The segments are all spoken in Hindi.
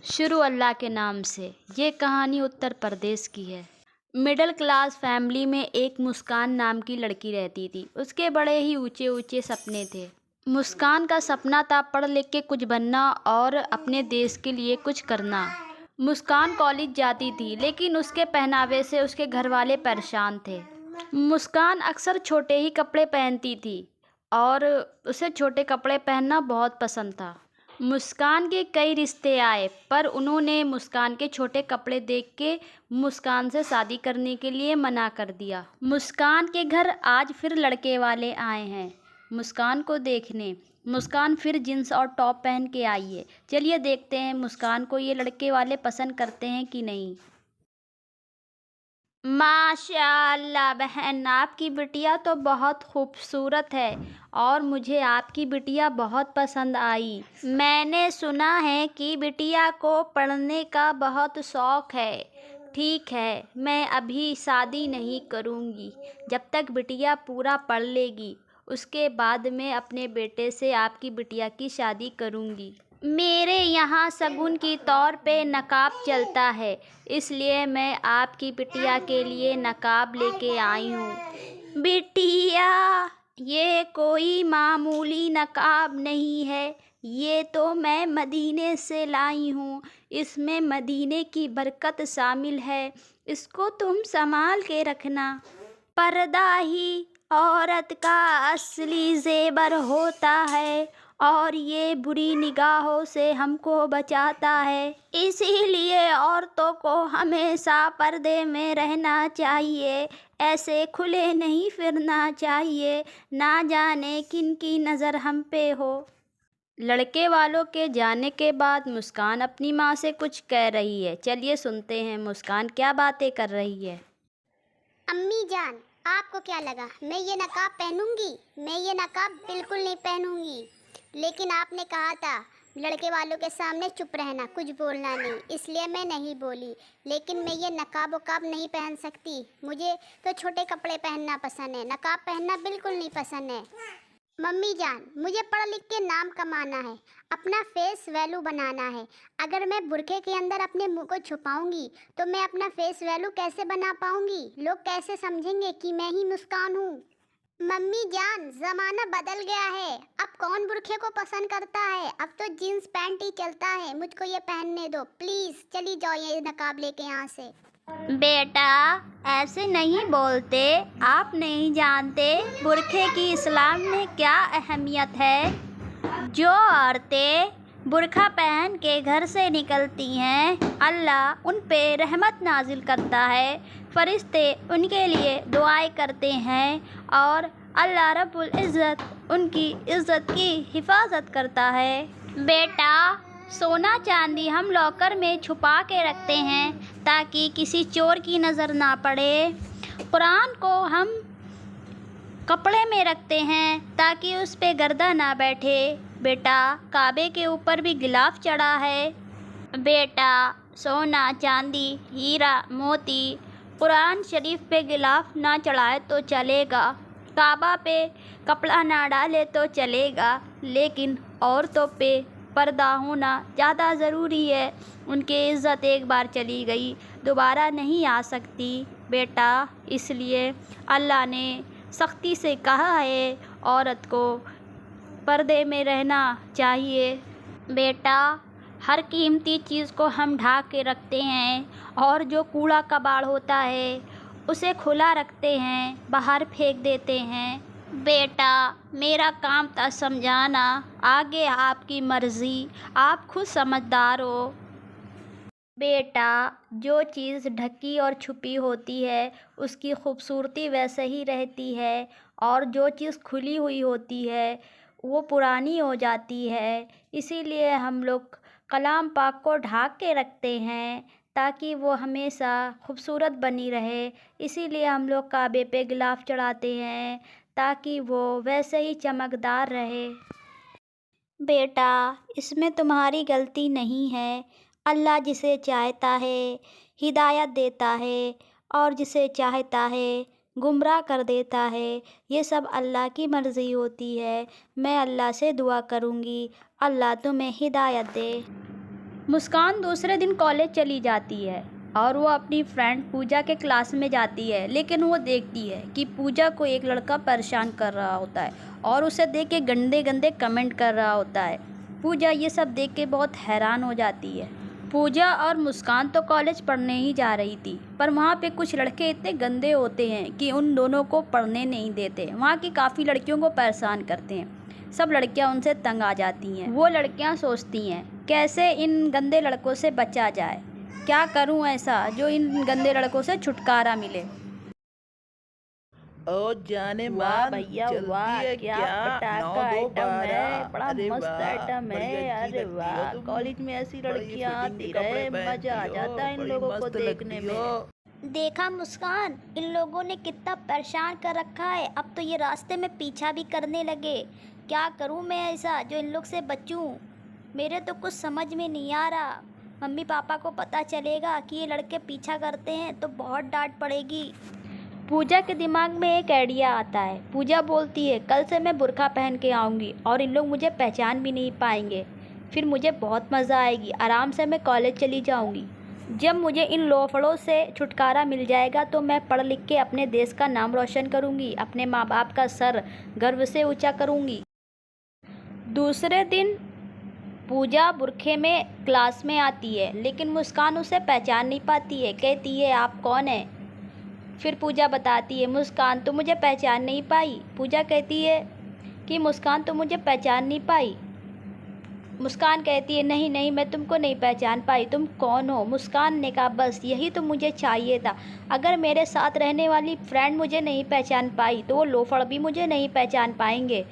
शुरू अल्लाह के नाम से। ये कहानी उत्तर प्रदेश की है। मिडिल क्लास फैमिली में एक मुस्कान नाम की लड़की रहती थी। उसके बड़े ही ऊंचे ऊंचे सपने थे। मुस्कान का सपना था पढ़ लिख के कुछ बनना और अपने देश के लिए कुछ करना। मुस्कान कॉलेज जाती थी, लेकिन उसके पहनावे से उसके घर वाले परेशान थे। मुस्कान अक्सर छोटे ही कपड़े पहनती थी और उसे छोटे कपड़े पहनना बहुत पसंद था। मुस्कान के कई रिश्ते आए, पर उन्होंने मुस्कान के छोटे कपड़े देख के मुस्कान से शादी करने के लिए मना कर दिया। मुस्कान के घर आज फिर लड़के वाले आए हैं मुस्कान को देखने। मुस्कान फिर जींस और टॉप पहन के आई है। चलिए देखते हैं मुस्कान को ये लड़के वाले पसंद करते हैं कि नहीं। माशाअल्लाह बहन, आपकी बिटिया तो बहुत खूबसूरत है और मुझे आपकी बिटिया बहुत पसंद आई। मैंने सुना है कि बिटिया को पढ़ने का बहुत शौक़ है। ठीक है, मैं अभी शादी नहीं करूँगी। जब तक बिटिया पूरा पढ़ लेगी उसके बाद मैं अपने बेटे से आपकी बिटिया की शादी करूँगी। मेरे यहाँ शगुन की तौर पे नकाब चलता है, इसलिए मैं आपकी बिटिया के लिए नकाब लेके आई हूँ। बिटिया, ये कोई मामूली नकाब नहीं है, ये तो मैं मदीने से लाई हूँ। इसमें मदीने की बरकत शामिल है, इसको तुम संभाल के रखना। पर्दा ही औरत का असली जेवर होता है और ये बुरी निगाहों से हमको बचाता है। इसीलिए औरतों को हमेशा पर्दे में रहना चाहिए, ऐसे खुले नहीं फिरना चाहिए, ना जाने किन की नज़र हम पे हो। लड़के वालों के जाने के बाद मुस्कान अपनी माँ से कुछ कह रही है। चलिए सुनते हैं मुस्कान क्या बातें कर रही है। अम्मी जान, आपको क्या लगा मैं ये नकाब पहनूंगी? मैं ये नकाब बिल्कुल नहीं पहनूंगी। लेकिन आपने कहा था लड़के वालों के सामने चुप रहना, कुछ बोलना नहीं, इसलिए मैं नहीं बोली। लेकिन मैं ये नकाब वकाब नहीं पहन सकती। मुझे तो छोटे कपड़े पहनना पसंद है, नकाब पहनना बिल्कुल नहीं पसंद है। मम्मी जान, मुझे पढ़ लिख के नाम कमाना है, अपना फेस वैल्यू बनाना है। अगर मैं बुरखे के अंदर अपने मुंह को छुपाऊंगी तो मैं अपना फेस वैल्यू कैसे बना पाऊंगी? लोग कैसे समझेंगे कि मैं ही मुस्कान हूँ? मम्मी जान, ज़माना बदल गया है। अब कौन बुरखे को पसंद करता है? अब तो जीन्स पैंट ही चलता है। मुझको ये पहनने दो प्लीज़। चली जाओ ये नकाब लेके यहाँ से। बेटा, ऐसे नहीं बोलते, आप नहीं जानते बुरखे की इस्लाम में क्या अहमियत है। जो औरतें बुरखा पहन के घर से निकलती हैं, अल्लाह उन पे रहमत नाजिल करता है, फरिश्ते उनके लिए दुआएं करते हैं और अल्लाह रब्बुल इज़्ज़त उनकी इज़्ज़त की हिफाजत करता है। बेटा, सोना चांदी हम लॉकर में छुपा के रखते हैं ताकि किसी चोर की नज़र ना पड़े। कुरान को हम कपड़े में रखते हैं ताकि उस पे गर्दा ना बैठे। बेटा, काबे के ऊपर भी गिलाफ चढ़ा है। बेटा, सोना चांदी हीरा मोती कुरान शरीफ पे गिलाफ ना चढ़ाए तो चलेगा, काबा पे कपड़ा ना डाले तो चलेगा, लेकिन औरतों पे पर्दा होना ज़्यादा ज़रूरी है। उनकी इज़्ज़त एक बार चली गई दोबारा नहीं आ सकती बेटा, इसलिए अल्लाह ने सख्ती से कहा है औरत को पर्दे में रहना चाहिए। बेटा, हर कीमती चीज़ को हम ढक के रखते हैं और जो कूड़ा कबाड़ होता है उसे खुला रखते हैं, बाहर फेंक देते हैं। बेटा, मेरा काम था समझाना, आगे आपकी मर्ज़ी, आप खुद समझदार हो। बेटा, जो चीज़ ढकी और छुपी होती है उसकी खूबसूरती वैसे ही रहती है और जो चीज़ खुली हुई होती है वो पुरानी हो जाती है। इसीलिए हम लोग कलाम पाक को ढक के रखते हैं ताकि वो हमेशा खूबसूरत बनी रहे। इसीलिए हम लोग काबे पे गिलाफ चढ़ाते हैं ताकि वो वैसे ही चमकदार रहे। बेटा, इसमें तुम्हारी गलती नहीं है। अल्लाह जिसे चाहता है हिदायत देता है और जिसे चाहता है गुमराह कर देता है। ये सब अल्लाह की मर्ज़ी होती है। मैं अल्लाह से दुआ करूँगी अल्लाह तुम्हें हिदायत दे। मुस्कान दूसरे दिन कॉलेज चली जाती है और वो अपनी फ्रेंड पूजा के क्लास में जाती है, लेकिन वो देखती है कि पूजा को एक लड़का परेशान कर रहा होता है और उसे देख के गंदे गंदे कमेंट कर रहा होता है। पूजा ये सब देख के बहुत हैरान हो जाती है। पूजा और मुस्कान तो कॉलेज पढ़ने ही जा रही थी, पर वहाँ पे कुछ लड़के इतने गंदे होते हैं कि उन दोनों को पढ़ने नहीं देते। वहाँ की काफ़ी लड़कियों को परेशान करते हैं। सब लड़कियाँ उनसे तंग आ जाती हैं। वो लड़कियाँ सोचती हैं कैसे इन गंदे लड़कों से बचा जाए, क्या करूं ऐसा जो इन गंदे लड़कों से छुटकारा मिले। ओ जाने वाह मान भैया जल्दी वाह, है क्या क्या पटाखा 9 2 आइटम है, 12 बड़ा अरे मस्त वाह आइटम बड़ी है। अच्छी अरे लगती हो वाह, तुम कॉलेज में ऐसी बड़ी लड़कियां फिटिंग आती के कपड़े रहे, मजा आ पहनती जाता है इन हो लोगों को बड़ी देखने मस्त में। लगती हो। देखा मुस्कान, इन लोगों ने कितना परेशान कर रखा है। अब तो ये रास्ते में पीछा भी करने लगे। क्या करूं मैं ऐसा जो इन लोग से बचूं? मेरे तो कुछ समझ में नहीं आ रहा। मम्मी पापा को पता चलेगा कि ये लड़के पीछा करते हैं तो बहुत डांट पड़ेगी। पूजा के दिमाग में एक आइडिया आता है। पूजा बोलती है कल से मैं बुर्का पहन के आऊँगी और इन लोग मुझे पहचान भी नहीं पाएंगे। फिर मुझे बहुत मज़ा आएगी, आराम से मैं कॉलेज चली जाऊँगी। जब मुझे इन लोफड़ों से छुटकारा मिल जाएगा तो मैं पढ़ लिख के अपने देश का नाम रोशन करूँगी, अपने माँ बाप का सर गर्व से ऊँचा करूँगी। दूसरे दिन पूजा बुरखे में क्लास में आती है, लेकिन मुस्कान उसे पहचान नहीं पाती है। कहती है आप कौन है? फिर पूजा बताती है मुस्कान तो मुझे पहचान नहीं पाई। पूजा कहती है कि मुस्कान तो मुझे पहचान नहीं पाई। मुस्कान कहती है नहीं नहीं, मैं तुमको नहीं पहचान पाई, तुम कौन हो? मुस्कान ने कहा बस यही तो मुझे चाहिए था। अगर मेरे साथ रहने वाली फ्रेंड मुझे नहीं पहचान पाई तो वो लोफड़ भी मुझे नहीं पहचान पाएंगे।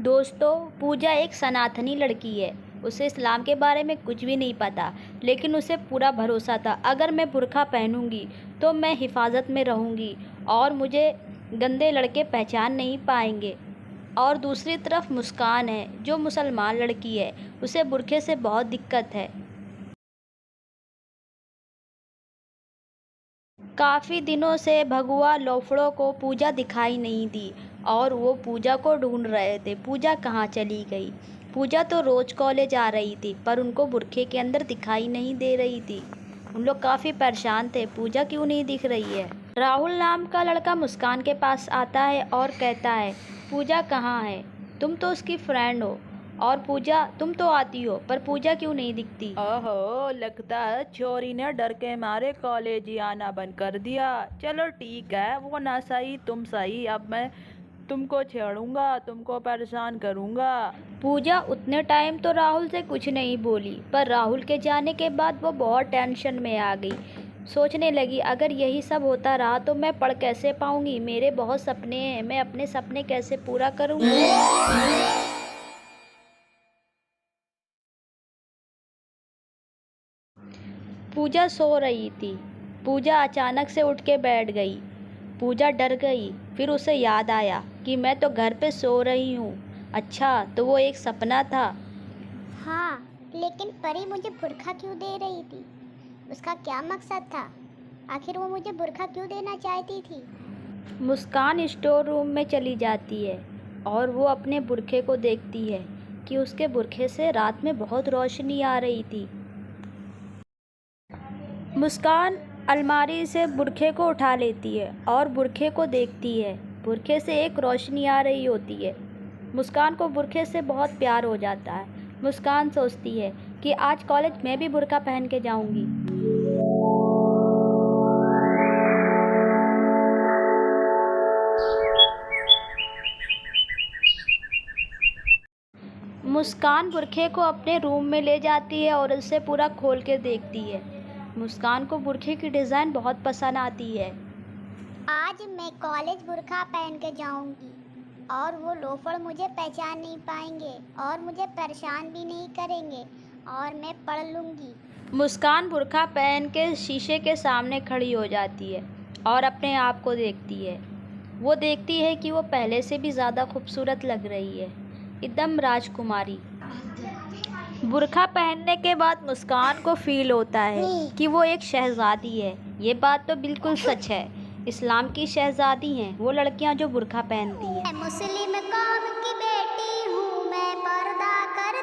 दोस्तों, पूजा एक सनातनी लड़की है। उसे इस्लाम के बारे में कुछ भी नहीं पता, लेकिन उसे पूरा भरोसा था अगर मैं बुर्का पहनूंगी तो मैं हिफाजत में रहूंगी और मुझे गंदे लड़के पहचान नहीं पाएंगे। और दूसरी तरफ मुस्कान है जो मुसलमान लड़की है, उसे बुर्के से बहुत दिक्कत है। काफ़ी दिनों से भगवा लोफड़ों को पूजा दिखाई नहीं दी और वो पूजा को ढूंढ रहे थे। पूजा कहाँ चली गई? पूजा तो रोज़ कॉलेज आ रही थी, पर उनको बुर्के के अंदर दिखाई नहीं दे रही थी। उन लोग काफ़ी परेशान थे, पूजा क्यों नहीं दिख रही है। राहुल नाम का लड़का मुस्कान के पास आता है और कहता है पूजा कहाँ है? तुम तो उसकी फ्रेंड हो और पूजा तुम तो आती हो, पर पूजा क्यों नहीं दिखती? ओहो लगता है छोरी ने डर के मारे कॉलेज ही आना बंद कर दिया। चलो ठीक है, वो ना सही तुम सही, अब मैं तुमको छेड़ूंगा, तुमको परेशान करूंगा। पूजा उतने टाइम तो राहुल से कुछ नहीं बोली, पर राहुल के जाने के बाद वो बहुत टेंशन में आ गई। सोचने लगी अगर यही सब होता रहा तो मैं पढ़ कैसे पाऊंगी? मेरे बहुत सपने हैं, मैं अपने सपने कैसे पूरा करूंगी? पूजा सो रही थी। पूजा अचानक से उठ के बैठ गई। पूजा डर गई। फिर उसे याद आया कि मैं तो घर पे सो रही हूँ। अच्छा, तो वो एक सपना था। हाँ, लेकिन परी मुझे बुर्खा क्यों दे रही थी? उसका क्या मकसद था? आखिर वो मुझे बुर्खा क्यों देना चाहती थी? मुस्कान स्टोर रूम में चली जाती है और वो अपने बुरखे को देखती है कि उसके बुरखे से रात में बहुत रोशनी आ रही थी। मुस्कान अलमारी से बुरखे को उठा लेती है और बुरखे को देखती है। बुरखे से एक रोशनी आ रही होती है। मुस्कान को बुरखे से बहुत प्यार हो जाता है। मुस्कान सोचती है कि आज कॉलेज में भी बुर्का पहन के जाऊंगी। मुस्कान बुरखे को अपने रूम में ले जाती है और उसे पूरा खोल के देखती है। मुस्कान को बुरखे की डिज़ाइन बहुत पसंद आती है। आज मैं कॉलेज बुर्खा पहन के जाऊंगी और वो लोफड़ मुझे पहचान नहीं पाएंगे और मुझे परेशान भी नहीं करेंगे और मैं पढ़ लूँगी। मुस्कान बुर्का पहन के शीशे के सामने खड़ी हो जाती है और अपने आप को देखती है। वो देखती है कि वो पहले से भी ज़्यादा खूबसूरत लग रही है, एकदम राजकुमारी। बुर्का पहनने के बाद मुस्कान को फील होता है कि वो एक शहज़ादी है। ये बात तो बिल्कुल सच है। इस्लाम की शहज़ादी हैं वो लड़कियां जो बुर्का पहनती हैं। मैं मुस्लिम कौम की बेटी हूँ, मैं पर्दा कर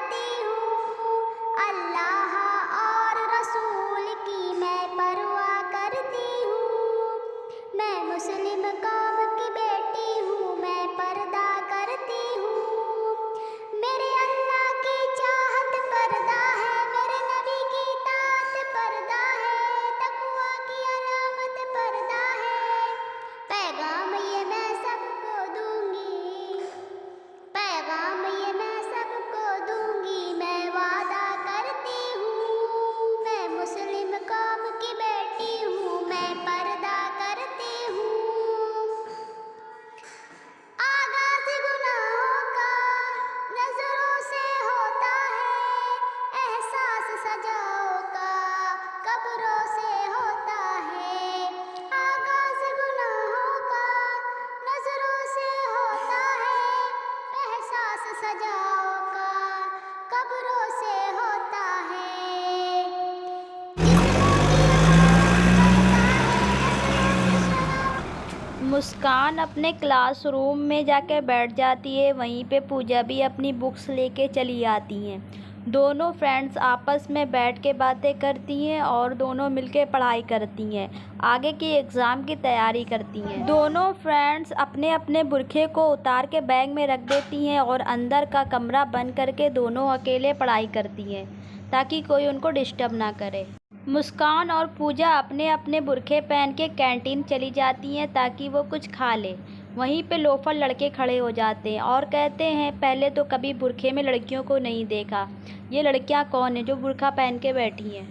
मुस्कान अपने क्लासरूम में जाकर बैठ जाती है। वहीं पे पूजा भी अपनी बुक्स लेके चली आती हैं। दोनों फ्रेंड्स आपस में बैठ के बातें करती हैं और दोनों मिलके पढ़ाई करती हैं। आगे की एग्ज़ाम की तैयारी करती हैं। दोनों फ्रेंड्स अपने अपने बुरखे को उतार के बैग में रख देती हैं और अंदर का कमरा बंद करके दोनों अकेले पढ़ाई करती हैं ताकि कोई उनको डिस्टर्ब ना करे। मुस्कान और पूजा अपने अपने बुरखे पहन के कैंटीन चली जाती हैं ताकि वो कुछ खा ले। वहीं पे लोफर लड़के खड़े हो जाते हैं और कहते हैं, पहले तो कभी बुरखे में लड़कियों को नहीं देखा, ये लड़कियां कौन हैं जो बुरखा पहन के बैठी हैं।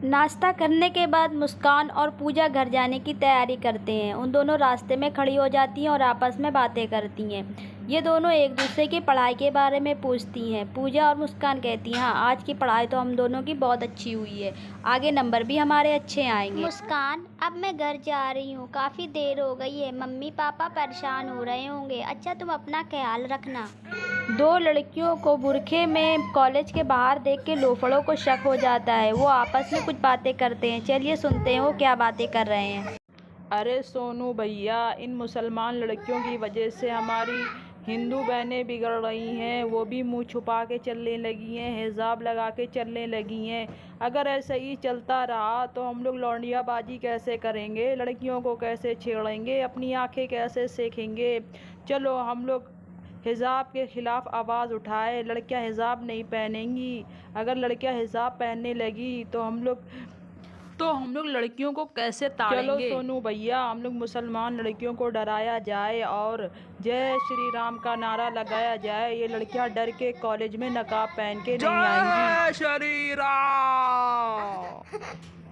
नाश्ता करने के बाद मुस्कान और पूजा घर जाने की तैयारी करते हैं। उन दोनों रास्ते में खड़ी हो जाती हैं और आपस में बातें करती हैं। ये दोनों एक दूसरे की पढ़ाई के बारे में पूछती हैं। पूजा और मुस्कान कहती हैं, हाँ आज की पढ़ाई तो हम दोनों की बहुत अच्छी हुई है, आगे नंबर भी हमारे अच्छे आएंगे। मुस्कान, अब मैं घर जा रही हूँ, काफ़ी देर हो गई है, मम्मी पापा परेशान हो रहे होंगे। अच्छा तुम अपना ख्याल रखना। दो लड़कियों को बुरखे में कॉलेज के बाहर देख के लोफड़ों को शक हो जाता है। वो आपस में कुछ बातें करते हैं। चलिए सुनते हैं वो क्या बातें कर रहे हैं। अरे सोनू भैया, इन मुसलमान लड़कियों की वजह से हमारी हिंदू बहनें बिगड़ रही हैं। वो भी मुंह छुपा के चलने लगी हैं, हिजाब लगा के चलने लगी हैं। अगर ऐसे ही चलता रहा तो हम लोग लौंडियाबाजी कैसे करेंगे, लड़कियों को कैसे छेड़ेंगे, अपनी आंखें कैसे सेकेंगे। चलो हम लोग हिजाब के ख़िलाफ़ आवाज़ उठाए, लड़कियां हिजाब नहीं पहनेंगी। अगर लड़कियां हिजाब पहनने लगी तो हम लोग लड़कियों को कैसे ताड़ेंगे। चलो सोनू भैया, हम लोग मुसलमान लड़कियों को डराया जाए और जय श्री राम का नारा लगाया जाए। ये लड़कियां डर के कॉलेज में नकाब पहन के नहीं आएंगी। जय श्री राम,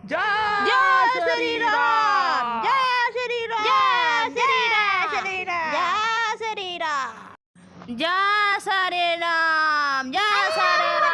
जय श्री राम, जय श्री राम, जय श्री राम, जय श्री राम, जय श्री राम, जय श्री राम, जय श्री राम।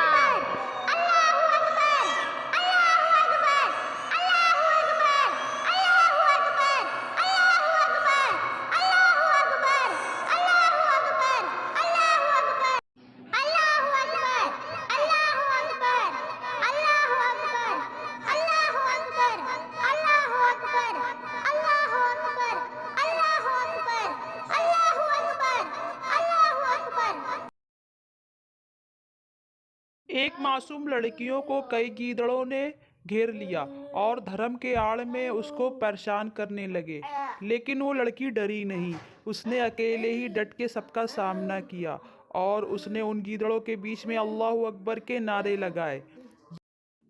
एक मासूम लड़कियों को कई गीदड़ों ने घेर लिया और धर्म के आड़ में उसको परेशान करने लगे, लेकिन वो लड़की डरी नहीं। उसने अकेले ही डट के सबका सामना किया और उसने उन गीदड़ों के बीच में अल्लाहू अकबर के नारे लगाए।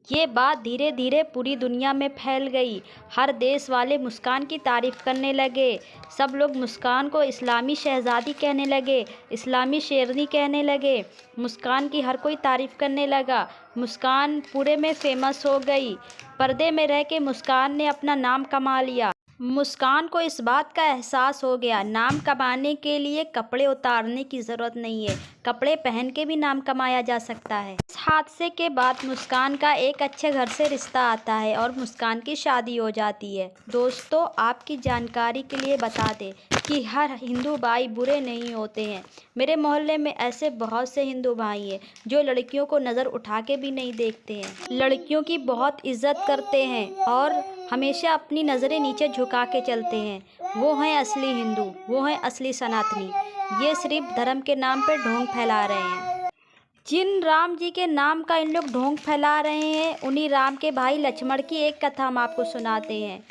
ये बात धीरे धीरे पूरी दुनिया में फैल गई। हर देश वाले मुस्कान की तारीफ़ करने लगे। सब लोग मुस्कान को इस्लामी शहज़ादी कहने लगे, इस्लामी शेरनी कहने लगे। मुस्कान की हर कोई तारीफ़ करने लगा। मुस्कान पूरे में फेमस हो गई। पर्दे में रह के मुस्कान ने अपना नाम कमा लिया। मुस्कान को इस बात का एहसास हो गया, नाम कमाने के लिए कपड़े उतारने की ज़रूरत नहीं है, कपड़े पहन के भी नाम कमाया जा सकता है। इस हादसे के बाद मुस्कान का एक अच्छे घर से रिश्ता आता है और मुस्कान की शादी हो जाती है। दोस्तों, आपकी जानकारी के लिए बता दें कि हर हिंदू भाई बुरे नहीं होते हैं। मेरे मोहल्ले में ऐसे बहुत से हिंदू भाई हैं जो लड़कियों को नज़र उठा के भी नहीं देखते हैं, लड़कियों की बहुत इज्जत करते हैं और हमेशा अपनी नज़रें नीचे झुका के चलते हैं। वो हैं असली हिंदू, वो हैं असली सनातनी। ये सिर्फ धर्म के नाम पे ढोंग फैला रहे हैं। जिन राम जी के नाम का इन लोग ढोंग फैला रहे हैं, उन्हीं राम के भाई लक्ष्मण की एक कथा हम आपको सुनाते हैं।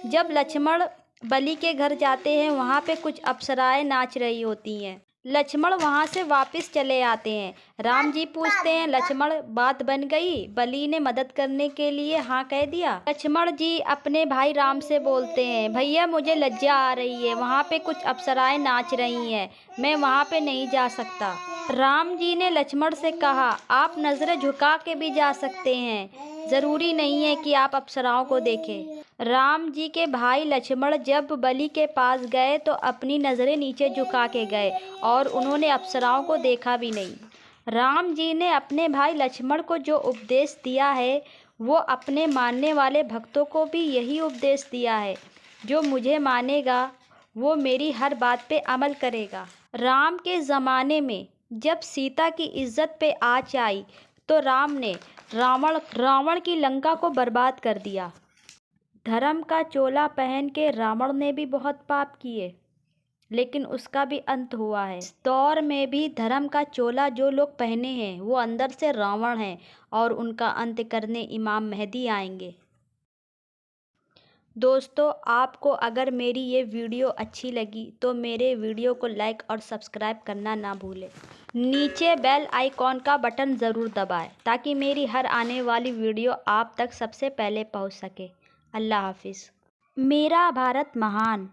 जब लक्ष्मण बलि के घर जाते हैं, वहाँ पे कुछ अप्सराएं नाच रही होती हैं। लक्ष्मण वहाँ से वापस चले आते हैं। राम जी पूछते हैं, लक्ष्मण बात बन गई? बलि ने मदद करने के लिए हाँ कह दिया। लक्ष्मण जी अपने भाई राम से बोलते हैं, भैया मुझे लज्जा आ रही है, वहाँ पे कुछ अप्सराएं नाच रही हैं, मैं वहाँ पे नहीं जा सकता। राम जी ने लक्ष्मण से कहा, आप नज़रें झुका के भी जा सकते हैं, ज़रूरी नहीं है कि आप अप्सराओं को देखें। राम जी के भाई लक्ष्मण जब बलि के पास गए तो अपनी नज़रें नीचे झुका के गए और उन्होंने अप्सराओं को देखा भी नहीं। राम जी ने अपने भाई लक्ष्मण को जो उपदेश दिया है, वो अपने मानने वाले भक्तों को भी यही उपदेश दिया है। जो मुझे मानेगा वो मेरी हर बात पे अमल करेगा। राम के ज़माने में जब सीता की इज्जत पे आँच आई तो राम ने रावण की लंका को बर्बाद कर दिया। धर्म का चोला पहन के रावण ने भी बहुत पाप किए, लेकिन उसका भी अंत हुआ है। इस दौर में भी धर्म का चोला जो लोग पहने हैं वो अंदर से रावण हैं और उनका अंत करने इमाम मेहदी आएंगे। दोस्तों, आपको अगर मेरी ये वीडियो अच्छी लगी तो मेरे वीडियो को लाइक और सब्सक्राइब करना ना भूलें। नीचे बेल आइकॉन का बटन ज़रूर दबाएं ताकि मेरी हर आने वाली वीडियो आप तक सबसे पहले पहुंच सके। अल्लाह हाफिज़। मेरा भारत महान।